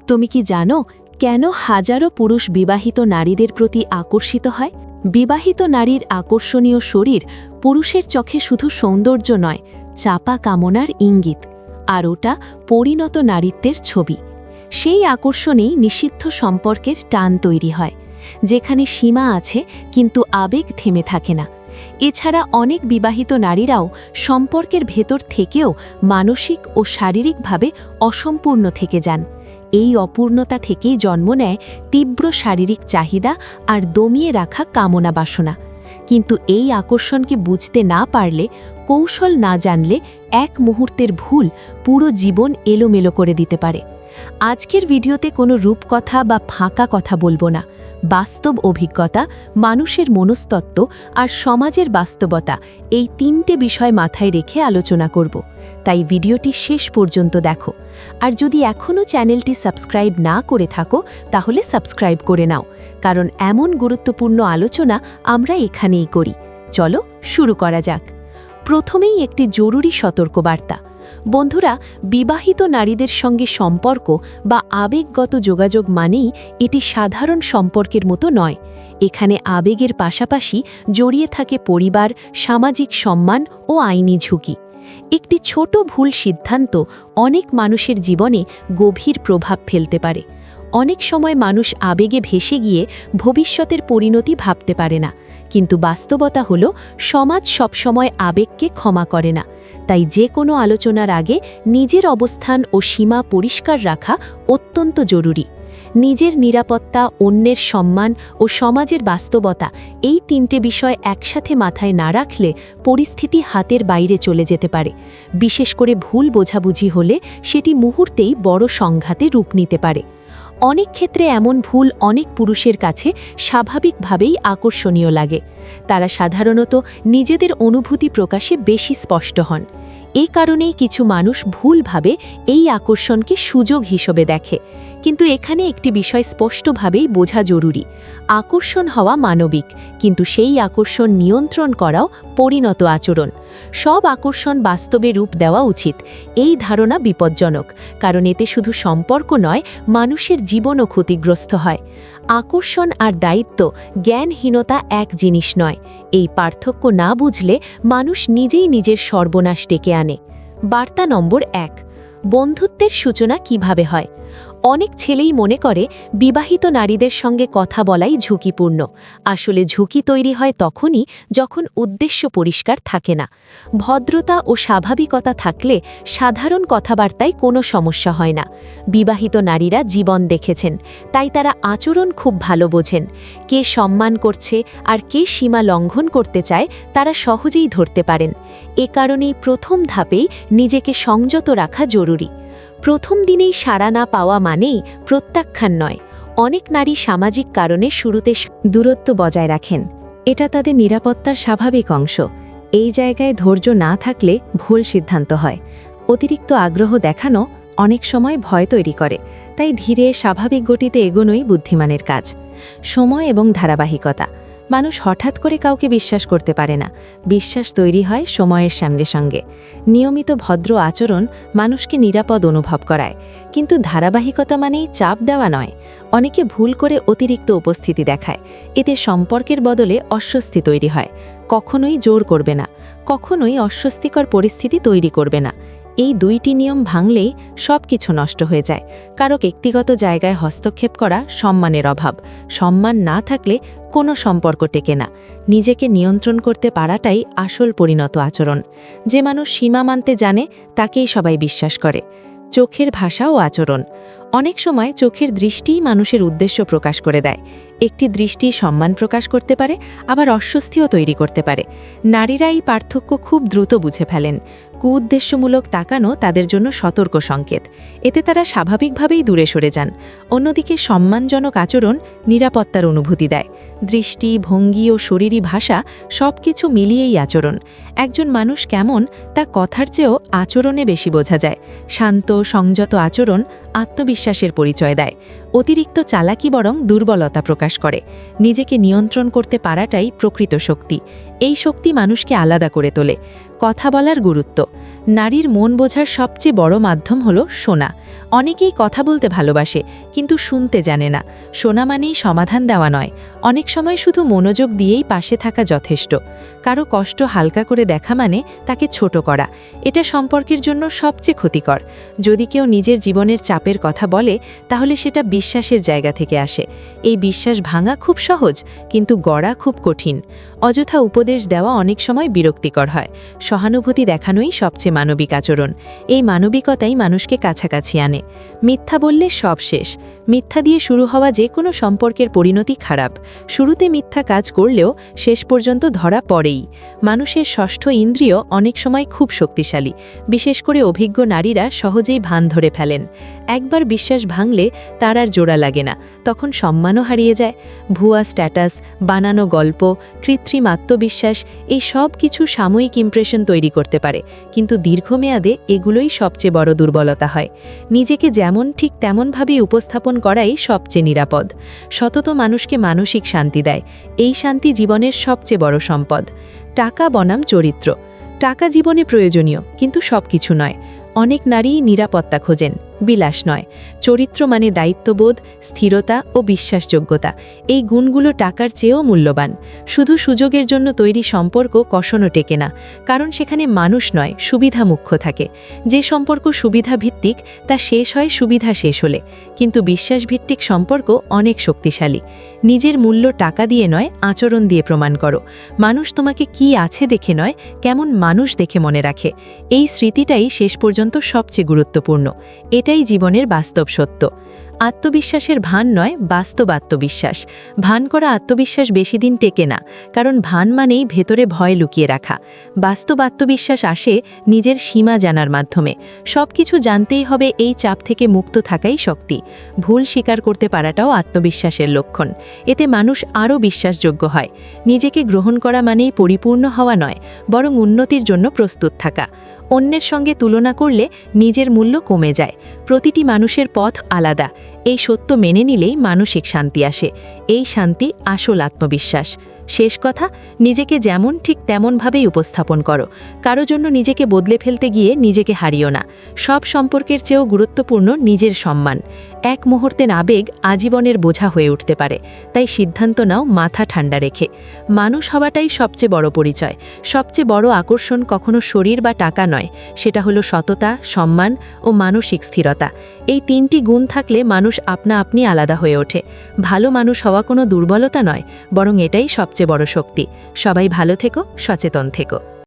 তুমি কি জানো কেন হাজারো পুরুষ বিবাহিত নারীদের প্রতি আকর্ষিত হয়? বিবাহিত নারীর আকর্ষণীয় শরীর পুরুষের চোখে শুধু সৌন্দর্য নয়, চাপা কামনার ইঙ্গিত, আর ওটা পরিণত নারীত্বের ছবি। সেই আকর্ষণেই নিষিদ্ধ সম্পর্কের টান তৈরি হয়, যেখানে সীমা আছে কিন্তু আবেগ থেমে থাকে না। এছাড়া অনেক বিবাহিত নারীরাও সম্পর্কের ভেতর থেকেও মানসিক ও শারীরিকভাবে অসম্পূর্ণ থেকে যান। এই অপূর্ণতা থেকেই জন্ম নেয় তীব্র শারীরিক চাহিদা আর দমিয়ে রাখা কামনা বাসনা। কিন্তু এই আকর্ষণকে বুঝতে না পারলে, কৌশল না জানলে এক মুহূর্তের ভুল পুরো জীবন এলোমেলো করে দিতে পারে। আজকের ভিডিওতে কোনো রূপকথা বা ফাঁকা কথা বলবো না। বাস্তব অভিজ্ঞতা, মানুষের মনস্তত্ত্ব আর সমাজের বাস্তবতা, এই তিনটে বিষয় মাথায় রেখে আলোচনা করব। তাই ভিডিওটি শেষ পর্যন্ত দেখো। আর যদি এখনও চ্যানেলটি সাবস্ক্রাইব না করে থাকো তাহলে সাবস্ক্রাইব করে নাও, কারণ এমন গুরুত্বপূর্ণ আলোচনা আমরা এখানেই করি। চলো শুরু করা যাক। প্রথমেই একটি জরুরি সতর্কবার্তা। বন্ধুরা, বিবাহিত নারীদের সঙ্গে সম্পর্ক বা আবেগগত যোগাযোগ মানেই এটি সাধারণ সম্পর্কের মতো নয়। এখানে আবেগের পাশাপাশি জড়িয়ে থাকে পরিবার, সামাজিক সম্মান ও আইনি ঝুঁকি। একটি ছোট ভুল সিদ্ধান্ত অনেক মানুষের জীবনে গভীর প্রভাব ফেলতে পারে। অনেক সময় মানুষ আবেগে ভেসে গিয়ে ভবিষ্যতের পরিণতি ভাবতে পারে না, কিন্তু বাস্তবতা হলো সমাজ সবসময় আবেগকে ক্ষমা করে না। তাই যে কোনো আলোচনার আগে নিজের অবস্থান ও সীমা পরিষ্কার রাখা অত্যন্ত জরুরি। নিজের নিরাপত্তা, অন্যের সম্মান ও সমাজের বাস্তবতা, এই তিনটে বিষয় একসাথে মাথায় না রাখলে পরিস্থিতি হাতের বাইরে চলে যেতে পারে। বিশেষ করে ভুল বোঝাবুঝি হলে সেটি মুহূর্তেই বড় সংঘাতে রূপ নিতে পারে। অনেক ক্ষেত্রে এমন ভুল অনেক পুরুষের কাছে স্বাভাবিকভাবেই আকর্ষণীয় লাগে। তারা সাধারণত নিজেদের অনুভূতি প্রকাশে বেশি স্পষ্ট হন। এই কারণেই কিছু মানুষ ভুলভাবে এই আকর্ষণকে সুযোগ হিসেবে দেখে। কিন্তু এখানে একটি বিষয় স্পষ্টভাবেই বোঝা জরুরি। আকর্ষণ হওয়া মানবিক, কিন্তু সেই আকর্ষণ নিয়ন্ত্রণ করাও পরিণত আচরণ। সব আকর্ষণ বাস্তবে রূপ দেওয়া উচিত, এই ধারণা বিপজ্জনক, কারণ এতে শুধু সম্পর্ক নয়, মানুষের জীবনও ক্ষতিগ্রস্ত হয়। আকর্ষণ আর দায়িত্ব, জ্ঞানহীনতা এক জিনিস নয়। এই পার্থক্য না বুঝলে মানুষ নিজেই নিজের সর্বনাশ ডেকে আনে। বার্তা নম্বর 1। বন্ধুত্বের সূচনা কিভাবে হয়? অনেক ছেলেই মনে করে বিবাহিত নারীদের সঙ্গে কথা বলাই ঝুঁকিপূর্ণ। আসলে ঝুঁকি তৈরি হয় তখনই যখন উদ্দেশ্য পরিষ্কার থাকে না। ভদ্রতা ও স্বাভাবিকতা থাকলে সাধারণ কথাবার্তায় কোনো সমস্যা হয় না। বিবাহিত নারীরা জীবন দেখেছেন, তাই তারা আচরণ খুব ভালো বোঝেন। কে সম্মান করছে আর কে সীমা লঙ্ঘন করতে চায় তারা সহজেই ধরতে পারেন। এ কারণেই প্রথম ধাপেই নিজেকে সংযত রাখা জরুরি। প্রথম দিনেই সাড়া না পাওয়া মানেই প্রত্যাখ্যান নয়। অনেক নারী সামাজিক কারণে শুরুতে দূরত্ব বজায় রাখেন। এটা তাদের নিরাপত্তার স্বাভাবিক অংশ। এই জায়গায় ধৈর্য না থাকলে ভুল সিদ্ধান্ত হয়। অতিরিক্ত আগ্রহ দেখানো অনেক সময় ভয় তৈরি করে, তাই ধীরে স্বাভাবিক গতিতে এগোনোই বুদ্ধিমানের কাজ। সময় এবং ধারাবাহিকতা। মানুষ হঠাৎ করে কাউকে বিশ্বাস করতে পারে না। বিশ্বাস তৈরি হয় সময়ের সঙ্গে। নিয়মিত ভদ্র আচরণ মানুষকে নিরাপদ অনুভব করায়, কিন্তু ধারাবাহিকতা মানেই চাপ দেওয়া নয়। অনেকে ভুল করে অতিরিক্ত উপস্থিতি দেখায়, এতে সম্পর্কের বদলে অস্বস্তি তৈরি হয়। কখনোই জোর করবে না, কখনোই অস্বস্তিকর পরিস্থিতি তৈরি করবে না। এই দুইটি নিয়ম ভাঙলেই সব কিছু নষ্ট হয়ে যায়। কারো ব্যক্তিগত জায়গায় হস্তক্ষেপ করা সম্মানের অভাব। সম্মান না থাকলে কোনো সম্পর্ক টেকে না। নিজেকে নিয়ন্ত্রণ করতে পারাটাই আসল পরিণত আচরণ। যে মানুষ সীমা মানতে জানে তাকেই সবাই বিশ্বাস করে। চোখের ভাষা ও আচরণ। অনেক সময় চোখের দৃষ্টিই মানুষের উদ্দেশ্য প্রকাশ করে দেয়। একটি দৃষ্টি সম্মান প্রকাশ করতে পারে, আবার অস্বস্তিও তৈরি করতে পারে। নারীরা এই পার্থক্য খুব দ্রুত বুঝে ফেলেন। কুউদ্দেশ্যমূলক তাকানো তাদের জন্য সতর্ক সংকেত। এতে তারা স্বাভাবিকভাবেই দূরে সরে যান। অন্যদিকে সম্মানজনক আচরণ নিরাপত্তার অনুভূতি দেয়। দৃষ্টি, ভঙ্গি ও শরীরী ভাষা সবকিছু মিলিয়েই আচরণ। একজন মানুষ কেমন তা কথার চেয়েও আচরণে বেশি বোঝা যায়। শান্ত, সংযত আচরণ আত্মবিশ্বাসের পরিচয় দেয়। অতিরিক্ত চালাকি বরং দুর্বলতা প্রকাশ করে। নিজেকে নিয়ন্ত্রণ করতে পারাটাই প্রকৃত শক্তি। এই শক্তি মানুষকে আলাদা করে তোলে। কথা বলার গুরুত্ব। নারীর মন বোঝার সবচেয়ে বড় মাধ্যম হলো শোনা। অনেকেই কথা বলতে ভালোবাসে, কিন্তু শুনতে জানে না। শোনা মানেই সমাধান দেওয়া নয়, অনেক সময় শুধু মনোযোগ দিয়েই পাশে থাকা যথেষ্ট। কারো কষ্ট হালকা করে দেখা মানে তাকে ছোট করা। এটা সম্পর্কের জন্য সবচেয়ে ক্ষতিকর। যদি কেউ নিজের জীবনের চাপের কথা বলে, তাহলে সেটা বিশ্বাসের জায়গা থেকে আসে। এই বিশ্বাস ভাঙা খুব সহজ, কিন্তু গড়া খুব কঠিন। অযথা উপদেশ দেওয়া অনেক সময় বিরক্তিকর হয়। সহানুভূতি দেখানোই সবচেয়ে মানবিক আচরণ। এই মানবিকতাই মানুষকে কাছাকাছি আনে। মিথ্যা বললে সব শেষ। মিথ্যা দিয়ে শুরু হওয়া যে কোনো সম্পর্কের পরিণতি খারাপ। শুরুতে মিথ্যা কাজ করলেও শেষ পর্যন্ত ধরা পড়েই। মানুষের ষষ্ঠ ইন্দ্রিয় অনেক সময় খুব শক্তিশালী। বিশেষ করে অভিজ্ঞ নারীরা সহজেই ভান ধরে ফেলেন। একবার বিশ্বাস ভাঙলে তার আর জোড়া লাগে না, তখন সম্মানও হারিয়ে যায়। ভুয়া স্ট্যাটাস, বানানো গল্প, কৃত্রিম আত্মবিশ্বাস, এই সব কিছু সাময়িক ইমপ্রেশন তৈরি করতে পারে, কিন্তু দীর্ঘমেয়াদে এগুলোই সবচেয়ে বড় দুর্বলতা হয়। নিজেকে যেমন ঠিক তেমনভাবেই উপস্থাপন করাই সবচেয়ে নিরাপদ। সতত মানুষকে মানসিক শান্তি দেয়। এই শান্তি জীবনের সবচেয়ে বড় সম্পদ। টাকা বনাম চরিত্র। টাকা জীবনে প্রয়োজনীয়, কিন্তু সবকিছু নয়। অনেক নারীই নিরাপত্তা খোঁজেন, বিলাস নয়। চরিত্র মানে দায়িত্ববোধ, স্থিরতা ও বিশ্বাসযোগ্যতা। এই গুণগুলো টাকার চেয়েও মূল্যবান। শুধু সুযোগের জন্য তৈরি সম্পর্ক কখনো টেকে না, কারণ সেখানে মানুষ নয়, সুবিধা মুখ্য থাকে। যে সম্পর্ক সুবিধা ভিত্তিক তা শেষ হয় সুবিধা শেষ হলে, কিন্তু বিশ্বাসভিত্তিক সম্পর্ক অনেক শক্তিশালী। নিজের মূল্য টাকা দিয়ে নয়, আচরণ দিয়ে প্রমাণ করো। মানুষ তোমাকে কি আছে দেখে নয়, কেমন মানুষ দেখে মনে রাখে। এই স্মৃতিটাই শেষ পর্যন্ত সবচেয়ে গুরুত্বপূর্ণ। এটাই জীবনের বাস্তব সত্য। আত্মবিশ্বাসের ভান নয়, বাস্তব আত্মবিশ্বাস। ভান করা আত্মবিশ্বাস বেশি দিন টেকে না, কারণ ভান মানেই ভেতরে ভয় লুকিয়ে রাখা। বাস্তব আত্মবিশ্বাস আসে নিজের সীমা জানার মাধ্যমে। সব কিছু জানতেই হবে, এই চাপ থেকে মুক্ত থাকাই শক্তি। ভুল স্বীকার করতে পারাটাও আত্মবিশ্বাসের লক্ষণ। এতে মানুষ আরও বিশ্বাসযোগ্য হয়। নিজেকে গ্রহণ করা মানেই পরিপূর্ণ হওয়া নয়, বরং উন্নতির জন্য প্রস্তুত থাকা। অন্যের সঙ্গে তুলনা করলে নিজের মূল্য কমে যায়। প্রতিটি মানুষের পথ আলাদা। এই সত্য মেনে নিলেই মানসিক শান্তি আসে। এই শান্তি আসল আত্মবিশ্বাস। শেষ কথা, নিজেকে যেমন ঠিক তেমনভাবেই উপস্থাপন করো। কারো জন্য নিজেকে বদলে ফেলতে গিয়ে নিজেকে হারিও না। সব সম্পর্কের চেয়েও গুরুত্বপূর্ণ নিজের সম্মান। এক মুহূর্তের আবেগ আজীবনের বোঝা হয়ে উঠতে পারে, তাই সিদ্ধান্ত নাও মাথা ঠান্ডা রেখে। মানুষ হওয়াটাই সবচেয়ে বড় পরিচয়। সবচেয়ে বড় আকর্ষণ কখনো শরীর বা টাকা নয়, সেটা হলো সততা, সম্মান ও মানসিক স্থিরতা। এই তিনটি গুণ থাকলে মানুষ আপনা আপনি আলাদা হয়ে ওঠে। ভালো মানুষ হওয়া কোনো দুর্বলতা নয়, বরং এটাই সবচেয়ে বড় শক্তি। সবাই ভালো থেকো, সচেতন থেকো।